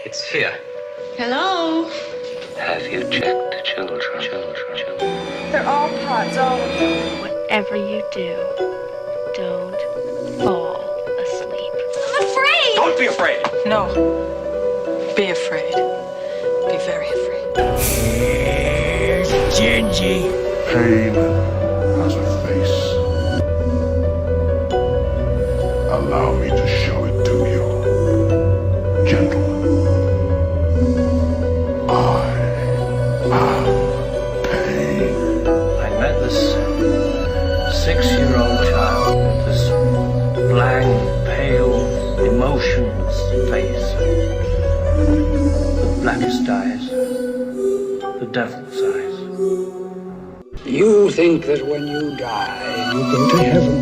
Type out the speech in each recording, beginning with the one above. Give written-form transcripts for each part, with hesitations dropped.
It's here. Hello? Have you checked the children? They're all pods, all of them. Whatever you do, don't fall asleep. I'm afraid! Don't be afraid! No. Be afraid. Be very afraid. Here's Gingy. Pain has a face. Allow me to show it to you. Gentlemen, I am pain. I met this 6-year-old child with this blank, pale, emotionless face. The blackest eyes. The devil's eyes. You think that when you die, you go to heaven.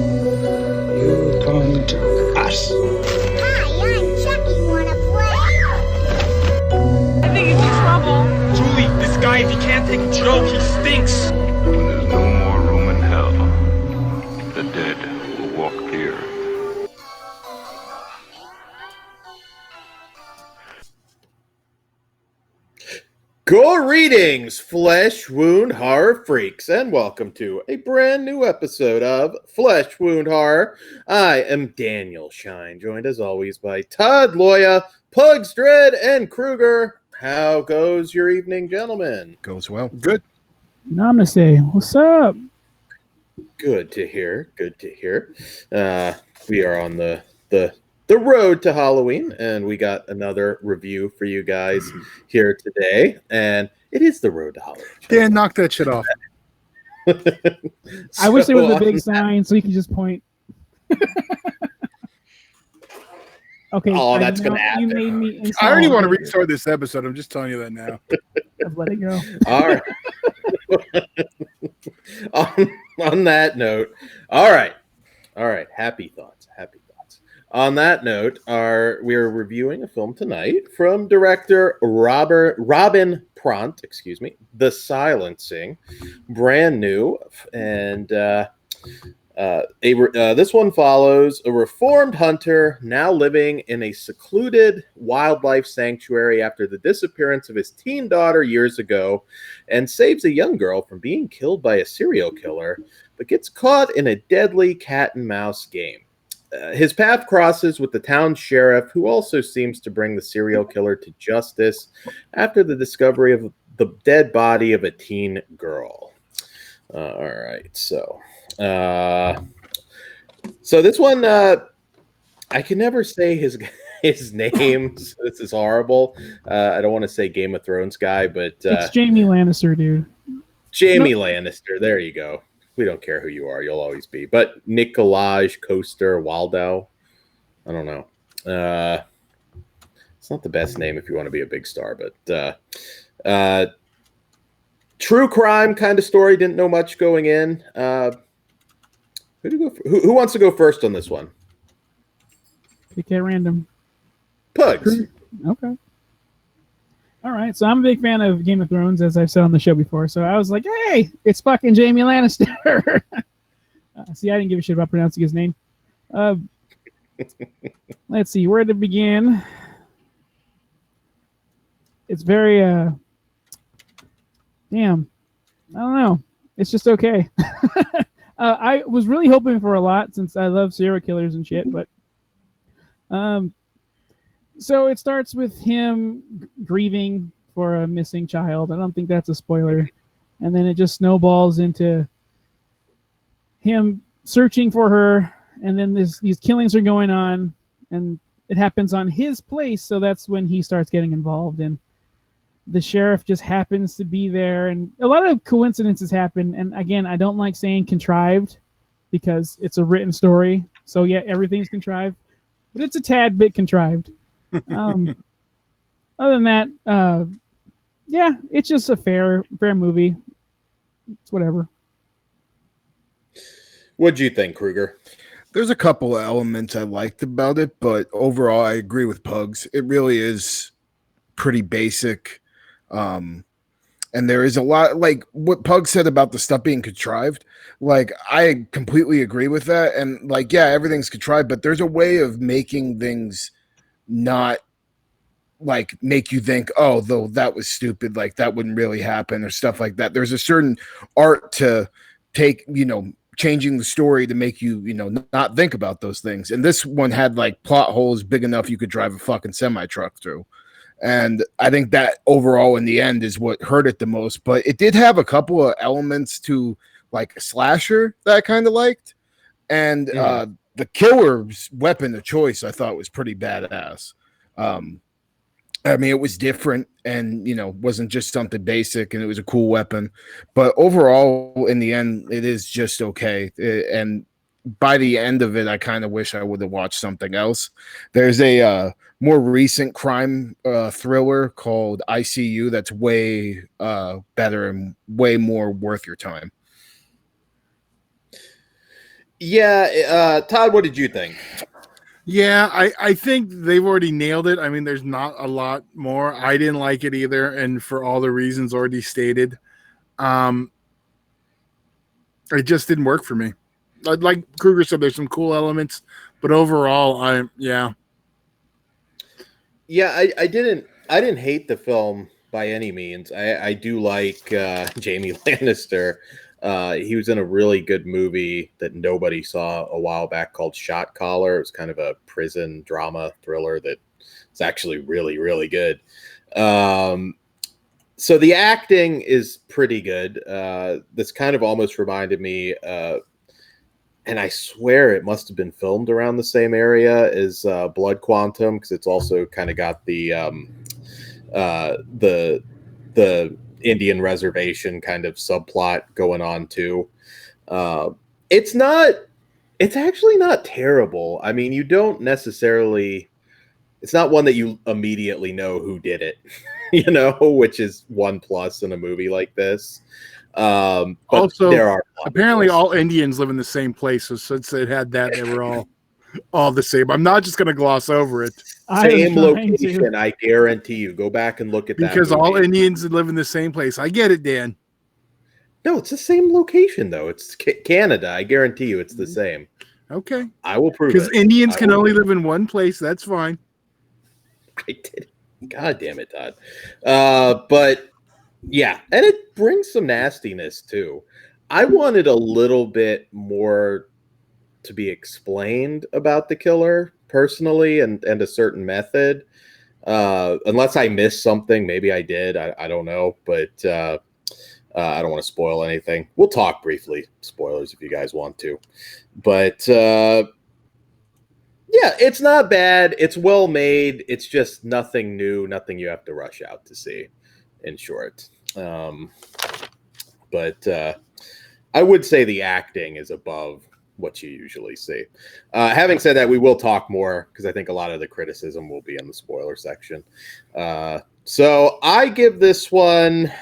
You come to us. Hi, I'm Chucky. Wanna play? I think he's in trouble. Julie, this guy, if he can't take a joke, he stinks. When there's no more room in hell, the dead will walk here. Greetings, Flesh Wound Horror Freaks, and welcome to a brand new episode of Flesh Wound Horror. I am Daniel Shine, joined as always by Todd Loya, Pugs Dread, and Kruger. How goes your evening, gentlemen? Goes well. Good. Namaste. What's up? Good to hear. Good to hear. We are on the road to Halloween, and we got another review for you guys here today. And it is the road to Halloween. Dan, knock that shit off. I wish there was a big sign so you can just point. Okay. Oh, that's going to happen. You made me I already want to restart this episode. I'm just telling you that now. Let it go. All right. on that note, all right. Happy thoughts. On that note, we are reviewing a film tonight from director Robin Pront, The Silencing, brand new, and this one follows a reformed hunter now living in a secluded wildlife sanctuary after the disappearance of his teen daughter years ago, and saves a young girl from being killed by a serial killer, but gets caught in a deadly cat and mouse game. His path crosses with the town sheriff, who also seems to bring the serial killer to justice after the discovery of the dead body of a teen girl. All right, so this one, I can never say his name. So this is horrible. I don't want to say Game of Thrones guy, but it's Jamie Lannister, dude. Jamie Lannister. There you go. We don't care who you are. You'll always be. But Nikolaj Coster-Waldau. I don't know. It's not the best name if you want to be a big star, but true crime kind of story. Didn't know much going in. Who wants to go first on this one? Pick at random. Pugs. Okay. All right, so I'm a big fan of Game of Thrones, as I've said on the show before. So I was like, hey, it's fucking Jamie Lannister. See, I didn't give a shit about pronouncing his name. Let's see, where to begin? It's very, damn, I don't know. It's just okay. I was really hoping for a lot since I love serial killers and shit, but so it starts with him grieving for a missing child. I don't think that's a spoiler. And then it just snowballs into him searching for her. And then these killings are going on. And it happens on his place. So that's when he starts getting involved. And the sheriff just happens to be there. And a lot of coincidences happen. And again, I don't like saying contrived because it's a written story. So yeah, everything's contrived. But it's a tad bit contrived. Other than that, yeah, it's just a fair movie. It's whatever. What'd you think, Kruger? There's a couple of elements I liked about it, but overall, I agree with Pugs. It really is pretty basic. And there is a lot, like what Pugs said about the stuff being contrived. Like, I completely agree with that. And like, yeah, everything's contrived, but there's a way of making things not like make you think, oh, though that was stupid, like that wouldn't really happen or stuff like that. There's a certain art to take, changing the story to make you, not think about those things. And this one had like plot holes big enough you could drive a fucking semi truck through. And I think that overall in the end is what hurt it the most. But it did have a couple of elements to like a slasher that I kind of liked. And the killer's weapon of choice I thought was pretty badass. I mean, it was different and, wasn't just something basic, and it was a cool weapon. But overall, in the end, it is just okay. And by the end of it, I kind of wish I would have watched something else. There's a more recent crime thriller called ICU that's way better and way more worth your time. Yeah, Todd, what did you think? Yeah, I think they've already nailed it. I mean, there's not a lot more. I didn't like it either, and for all the reasons already stated. It just didn't work for me. Like Kruger said, there's some cool elements, but overall, I didn't hate the film by any means. I do like Jamie Lannister. He was in a really good movie that nobody saw a while back called Shot Caller. It was kind of a prison drama thriller that is actually really, really good. So the acting is pretty good. This kind of almost reminded me, and I swear it must have been filmed around the same area as Blood Quantum, because it's also kind of got the Indian reservation kind of subplot going on too. It's actually not terrible. I mean, you don't necessarily, it's not one that you immediately know who did it, which is one plus in a movie like this. But also, there are apparently all Indians live in the same place. So since it had that, they were all the same. I'm not just going to gloss over it. Same location, I guarantee you. Go back and look at that. Because all Indians live in the same place. I get it, Dan. No, it's the same location, though. It's Canada. I guarantee you it's the same. Okay. I will prove it. Because Indians can only live in one place. That's fine. I did. God damn it, Todd. But, yeah. And it brings some nastiness, too. I wanted a little bit more to be explained about the killer personally and a certain method, unless I missed something. Maybe I did. I don't know, but I don't want to spoil anything. We'll talk briefly spoilers if you guys want to, but yeah, it's not bad. It's well made. It's just nothing new, nothing you have to rush out to see, in short. But I would say the acting is above what you usually see. Having said that, we will talk more because I think a lot of the criticism will be in the spoiler section. So I give this one,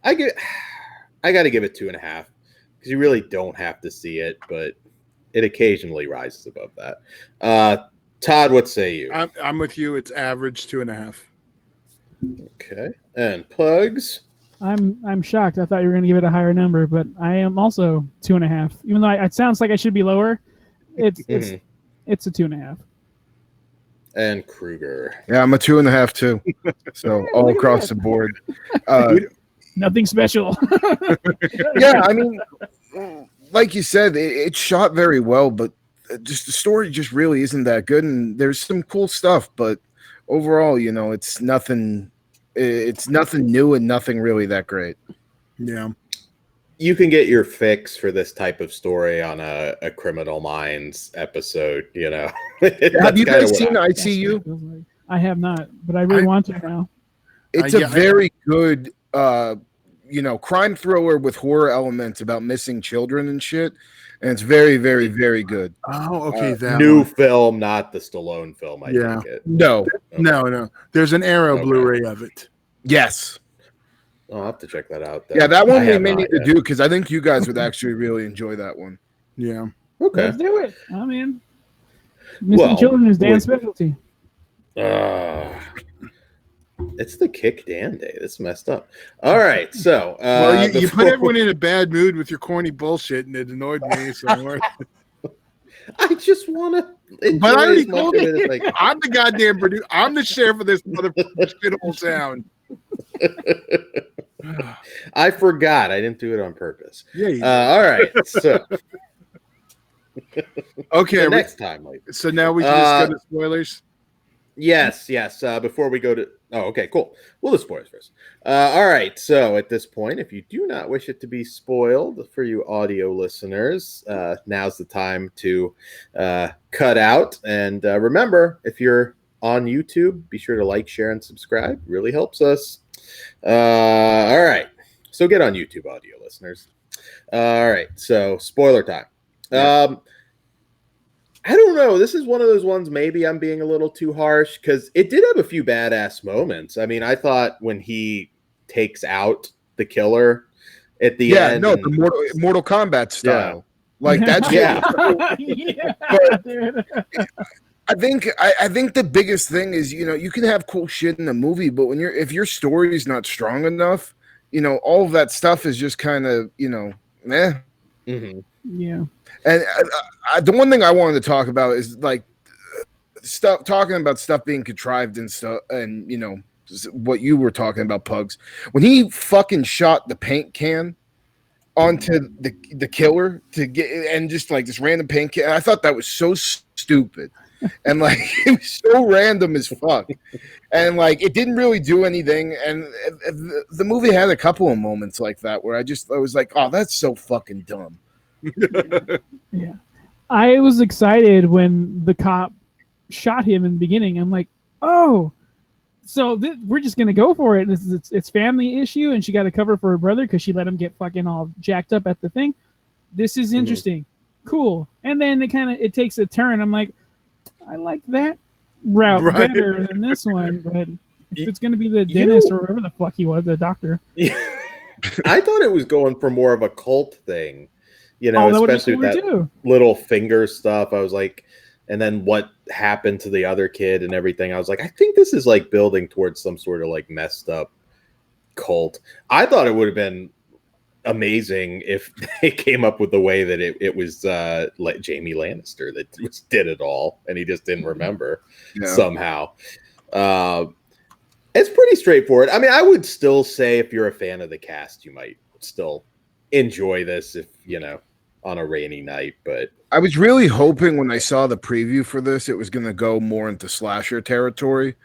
I got to give it 2.5 because you really don't have to see it, but it occasionally rises above that. Todd, what say you? I'm with you. It's average 2.5. Okay, and Pugs. I'm shocked. I thought you were going to give it a higher number, but I am also 2.5. Even though it sounds like I should be lower, it's a 2.5. And Kruger. Yeah, I'm a 2.5 too. So all across the board. Nothing special. Yeah, I mean, like you said, it's shot very well, but just the story just really isn't that good. And there's some cool stuff, but overall, it's nothing. It's nothing new and nothing really that great. Yeah. You can get your fix for this type of story on a Criminal Minds episode, Have you guys seen ICU? I have not, but I really want to now. It's a very good, crime thriller with horror elements about missing children and shit. And it's very, very, very good. Oh, okay. That new film, not the Stallone film. I think it. No. Okay. No. There's an Arrow Blu-ray of it. Yes. I'll have to check that out. Then. Yeah, that one we may need to do because I think you guys would actually really enjoy that one. Yeah. Okay. Let's do it. I mean, missing children is Dan's specialty. It's the Kick Dan Day. That's messed up. All right, so you put everyone in a bad mood with your corny bullshit, and it annoyed me. So I just want to enjoy But I already as much told of it you, as I can. I'm the goddamn producer. I'm the sheriff of this motherfucking shithole town. I forgot. I didn't do it on purpose. Yeah, you did. All right. So, Okay, so next time, Mike. so now we can just go to spoilers. Yes. Before we go to, okay, cool. We'll do spoilers first. All right. So at this point, if you do not wish it to be spoiled for you audio listeners, now's the time to cut out. And remember, if you're on YouTube, be sure to like, share, and subscribe. Really helps us. All right. So get on YouTube, audio listeners. All right. So spoiler time. I don't know. This is one of those ones, maybe I'm being a little too harsh because it did have a few badass moments. I mean, I thought when he takes out the killer at the end. Yeah, no, the Mortal Kombat style. Like that's Yeah. I think the biggest thing is, you know, you can have cool shit in a movie, but when if your story is not strong enough, you know, all of that stuff is just kind of, you know, Mm-hmm. Yeah. And the one thing I wanted to talk about is like stuff, talking about stuff being contrived and stuff, and you know what you were talking about, Pugs. When he fucking shot the paint can onto the killer to get, and just like this random paint can, I thought that was so stupid, and like it was so random as fuck, and like it didn't really do anything. And the movie had a couple of moments like that where I was like, oh, that's so fucking dumb. Yeah, I was excited when the cop shot him in the beginning. I'm like, oh, so we're just gonna go for it. It's family issue, and she got to cover for her brother because she let him get fucking all jacked up at the thing. This is interesting, cool. And then it takes a turn. I'm like, I like that route better than this one. But if it's gonna be the dentist or whatever the fuck he was, the doctor. I thought it was going for more of a cult thing. You know, especially with that little finger stuff. I was like, and then what happened to the other kid and everything. I was like, I think this is like building towards some sort of like messed up cult. I thought it would have been amazing if they came up with the way that it was like Jamie Lannister that did it all, and he just didn't remember somehow. It's pretty straightforward. I mean, I would still say if you're a fan of the cast, you might still enjoy this if, you know, on a rainy night. But I was really hoping when I saw the preview for this, it was going to go more into slasher territory,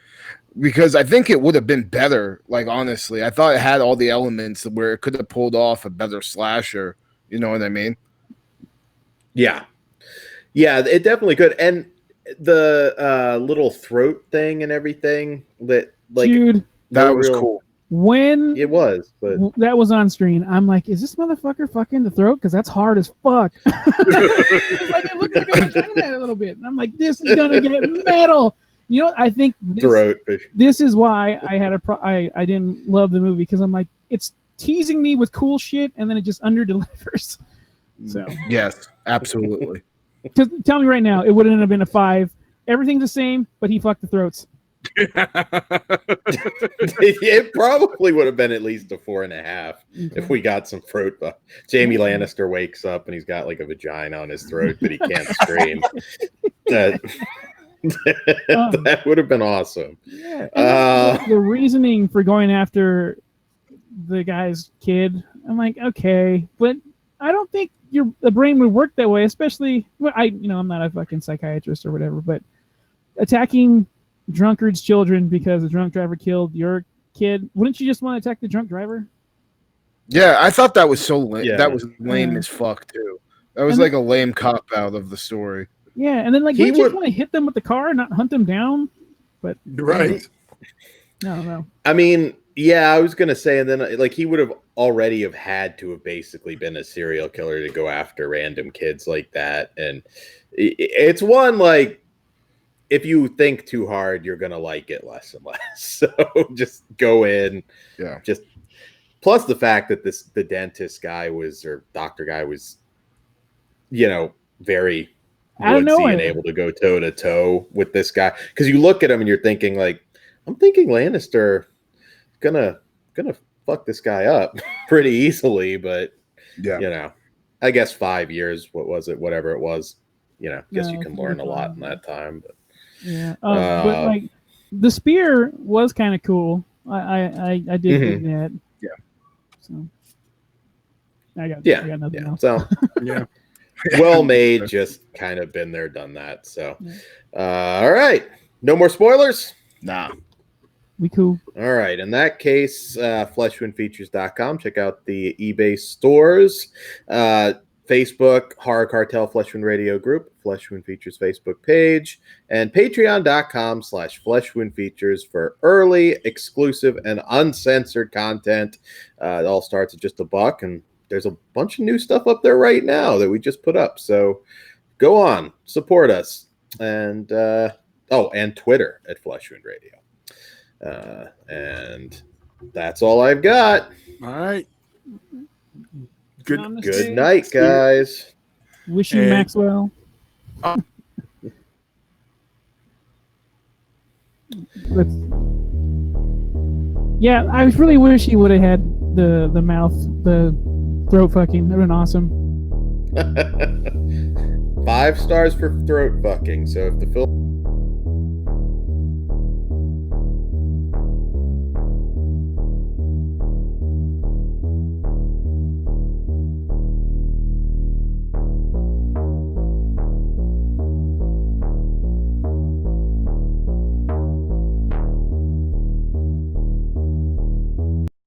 because I think it would have been better. Like, honestly, I thought it had all the elements where it could have pulled off a better slasher. You know what I mean? Yeah, it definitely could. And the little throat thing and everything that, like, dude, that was cool. When it was, but that was on screen, I'm like, is this motherfucker fucking the throat? Because that's hard as fuck. Like, it looks like I'm trying that a little bit, and I'm like, this is gonna get metal. You know, I think this is why I had I didn't love the movie, because I'm like, it's teasing me with cool shit, and then it just under delivers. So yes, absolutely. Because tell me right now, it wouldn't have been a 5. Everything's the same, but he fucked the throats. It probably would have been at least a 4.5 if we got some throat. Jamie Lannister wakes up and he's got like a vagina on his throat, but he can't scream. That would have been awesome. Yeah, the reasoning for going after the guy's kid, I'm like, okay, but I don't think the brain would work that way. Especially, I'm not a fucking psychiatrist or whatever, but attacking drunkards' children because the drunk driver killed your kid, wouldn't you just want to attack the drunk driver? Yeah, I thought that was so lame. Yeah. That was lame as fuck too. That was like a lame cop out of the story. Yeah, and then like you just want to hit them with the car and not hunt them down. But right. No. I mean, yeah, I was gonna say, and then like he would have already have had to have basically been a serial killer to go after random kids like that. And it's one, like, if you think too hard, you're gonna like it less and less. So just go in. Yeah. Just plus the fact that the dentist guy or doctor guy was, you know, very woodsy and able to go toe to toe with this guy. Because you look at him and you're thinking, like, I'm thinking Lannister gonna fuck this guy up pretty easily. But yeah, you know, I guess 5 years. What was it? Whatever it was. guess you No, can learn a lot in fine. that time. But Yeah, but like the spear was kind of cool. I did dig that. Yeah. So I got nothing else. So Yeah. well made, just kind of been there, done that. So all right, no more spoilers. Nah. We cool. All right. In that case, fleshwoundfeatures.com. Check out the eBay stores. Facebook, Horror Cartel Fleshwound Radio Group, Fleshwound Features Facebook page, and patreon.com/fleshwoundfeatures for early, exclusive, and uncensored content. It all starts at just $1, and there's a bunch of new stuff up there right now that we just put up. So go on, support us. And and Twitter at Fleshwound Radio. And that's all I've got. All right. Good night, guys. Wish you Maxwell. Yeah, I really wish he would have had the throat fucking. That would have been awesome. 5 stars for throat fucking. So if the film